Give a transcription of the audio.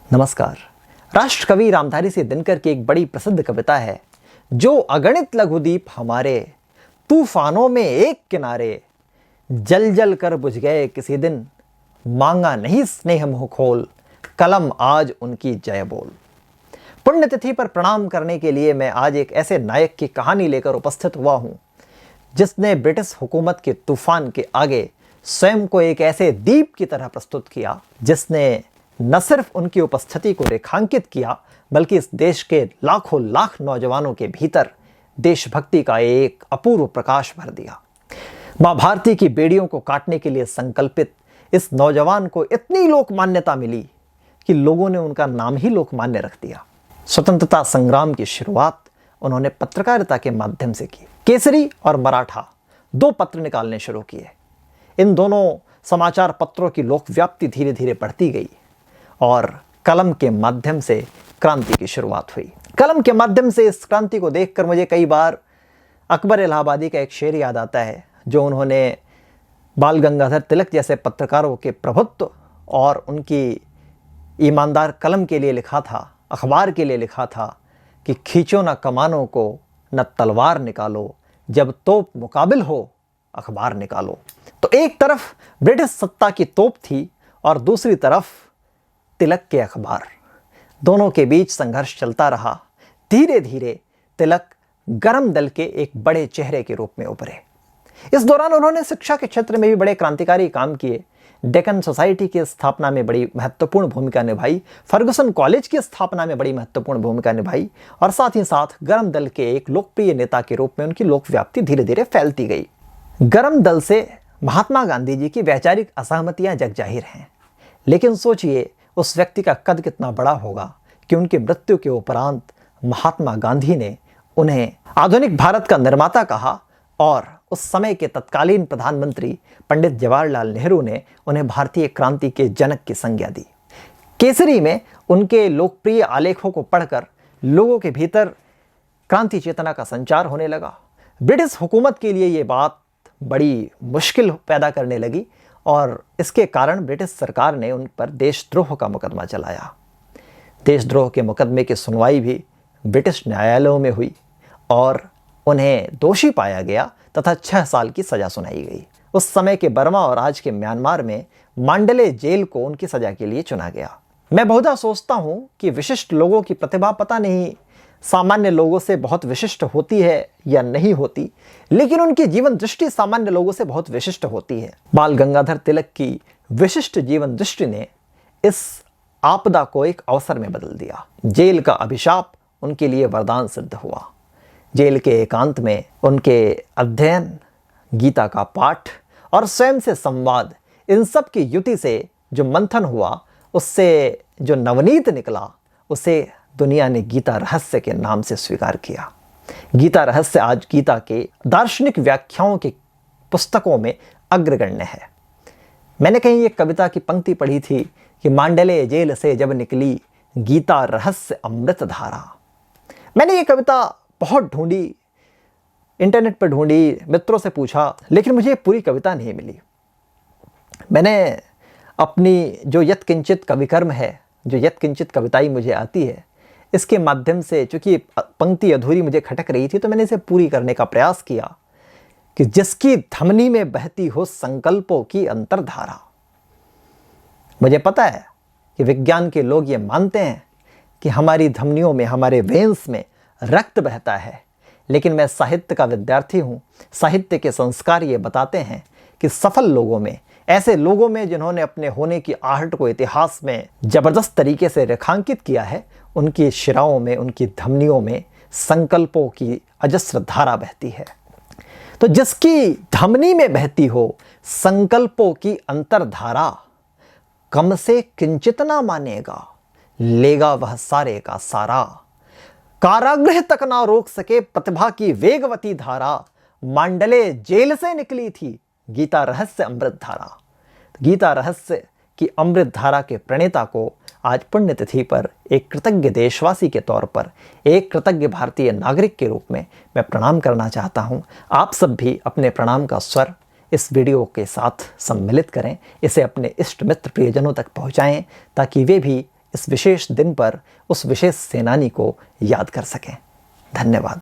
नमस्कार। राष्ट्रकवि रामधारी सिंह दिनकर की एक बड़ी प्रसिद्ध कविता है, जो अगणित लघुदीप हमारे तूफानों में एक किनारे, जल जल कर बुझ गए किसी दिन, मांगा नहीं स्नेह मुँह खोल, कलम आज उनकी जय बोल। पुण्यतिथि पर प्रणाम करने के लिए मैं आज एक ऐसे नायक की कहानी लेकर उपस्थित हुआ हूं, जिसने ब्रिटिश हुकूमत के तूफान के आगे स्वयं को एक ऐसे दीप की तरह प्रस्तुत किया, जिसने न सिर्फ उनकी उपस्थिति को रेखांकित किया, बल्कि इस देश के लाखों लाख नौजवानों के भीतर देशभक्ति का एक अपूर्व प्रकाश भर दिया। मां भारती की बेड़ियों को काटने के लिए संकल्पित इस नौजवान को इतनी लोकमान्यता मिली कि लोगों ने उनका नाम ही लोकमान्य रख दिया। स्वतंत्रता संग्राम की शुरुआत उन्होंने पत्रकारिता के माध्यम से की। केसरी और मराठा दो पत्र निकालने शुरू किए। इन दोनों समाचार पत्रों की लोकव्याप्ति धीरे धीरे बढ़ती गई और कलम के माध्यम से क्रांति की शुरुआत हुई। कलम के माध्यम से इस क्रांति को देखकर मुझे कई बार अकबर इलाहाबादी का एक शेर याद आता है, जो उन्होंने बाल गंगाधर तिलक जैसे पत्रकारों के प्रभुत्व और उनकी ईमानदार कलम के लिए लिखा था, अखबार के लिए लिखा था कि खींचो न कमानों को, न तलवार निकालो, जब तोप मुकाबिल हो अखबार निकालो। तो एक तरफ ब्रिटिश सत्ता की तोप थी और दूसरी तरफ तिलक के अखबार। दोनों के बीच संघर्ष चलता रहा। धीरे धीरे तिलक गरम दल के एक बड़े चेहरे के रूप में उभरे। इस दौरान उन्होंने शिक्षा के क्षेत्र में भी बड़े क्रांतिकारी काम किए। डेक्कन सोसाइटी की स्थापना में बड़ी महत्वपूर्ण भूमिका निभाई, फर्गुसन कॉलेज की स्थापना में बड़ी महत्वपूर्ण भूमिका निभाई और साथ ही साथ गरम दल के एक लोकप्रिय नेता के रूप में उनकी लोकव्याप्ति धीरे धीरे फैलती गई। गरम दल से महात्मा गांधी जी की वैचारिक असहमतियां जगजाहिर हैं, लेकिन सोचिए उस व्यक्ति का कद कितना बड़ा होगा कि उनकी मृत्यु के उपरांत महात्मा गांधी ने उन्हें आधुनिक भारत का निर्माता कहा और उस समय के तत्कालीन प्रधानमंत्री पंडित जवाहरलाल नेहरू ने उन्हें भारतीय क्रांति के जनक की संज्ञा दी। केसरी में उनके लोकप्रिय आलेखों को पढ़कर लोगों के भीतर क्रांति चेतना का संचार होने लगा। ब्रिटिश हुकूमत के लिए ये बात बड़ी मुश्किल पैदा करने लगी और इसके कारण ब्रिटिश सरकार ने उन पर देशद्रोह का मुकदमा चलाया। देशद्रोह के मुकदमे की सुनवाई भी ब्रिटिश न्यायालयों में हुई और उन्हें दोषी पाया गया तथा 6 साल की सजा सुनाई गई। उस समय के बर्मा और आज के म्यांमार में मांडले जेल को उनकी सजा के लिए चुना गया। मैं बहुधा सोचता हूं कि विशिष्ट लोगों की प्रतिभा पता नहीं सामान्य लोगों से बहुत विशिष्ट होती है या नहीं होती, लेकिन उनकी जीवन दृष्टि सामान्य लोगों से बहुत विशिष्ट होती है। बाल गंगाधर तिलक की विशिष्ट जीवन दृष्टि ने इस आपदा को एक अवसर में बदल दिया। जेल का अभिशाप उनके लिए वरदान सिद्ध हुआ। जेल के एकांत में उनके अध्ययन, गीता का पाठ और स्वयं से संवाद, इन सब की युति से जो मंथन हुआ, उससे जो नवनीत निकला, उसे दुनिया ने गीता रहस्य के नाम से स्वीकार किया। गीता रहस्य आज गीता के दार्शनिक व्याख्याओं की पुस्तकों में अग्रगण्य है। मैंने कहीं एक कविता की पंक्ति पढ़ी थी कि मांडले जेल से जब निकली गीता रहस्य अमृत धारा। मैंने ये कविता बहुत ढूंढी, इंटरनेट पर ढूंढी, मित्रों से पूछा, लेकिन मुझे पूरी कविता नहीं मिली। मैंने अपनी जो यत्किंचित कविकर्म है, जो यत्किंचित कविताई मुझे आती है, इसके माध्यम से, चूंकि पंक्ति अधूरी मुझे खटक रही थी, तो मैंने इसे पूरी करने का प्रयास किया कि जिसकी धमनी में बहती हो संकल्पों की अंतर्धारा। मुझे पता है कि विज्ञान के लोग ये मानते हैं कि हमारी धमनियों में, हमारे वेन्स में रक्त बहता है, लेकिन मैं साहित्य का विद्यार्थी हूँ। साहित्य के संस्कार ये बताते हैं कि सफल लोगों में, ऐसे लोगों में जिन्होंने अपने होने की आहट को इतिहास में जबरदस्त तरीके से रेखांकित किया है, उनकी शिराओं में, उनकी धमनियों में संकल्पों की अजस्र धारा बहती है। तो जिसकी धमनी में बहती हो संकल्पों की अंतर्धारा, कम से किंचित ना मानेगा, लेगा वह सारे का सारा। कारागृह तक ना रोक सके प्रतिभा की वेगवती धारा, मांडले जेल से निकली थी गीता रहस्य अमृत धारा। गीता रहस्य की अमृत धारा के प्रणेता को आज पुण्यतिथि पर एक कृतज्ञ देशवासी के तौर पर, एक कृतज्ञ भारतीय नागरिक के रूप में मैं प्रणाम करना चाहता हूं। आप सब भी अपने प्रणाम का स्वर इस वीडियो के साथ सम्मिलित करें, इसे अपने इष्ट मित्र प्रियजनों तक पहुंचाएं, ताकि वे भी इस विशेष दिन पर उस विशेष सेनानी को याद कर सकें। धन्यवाद।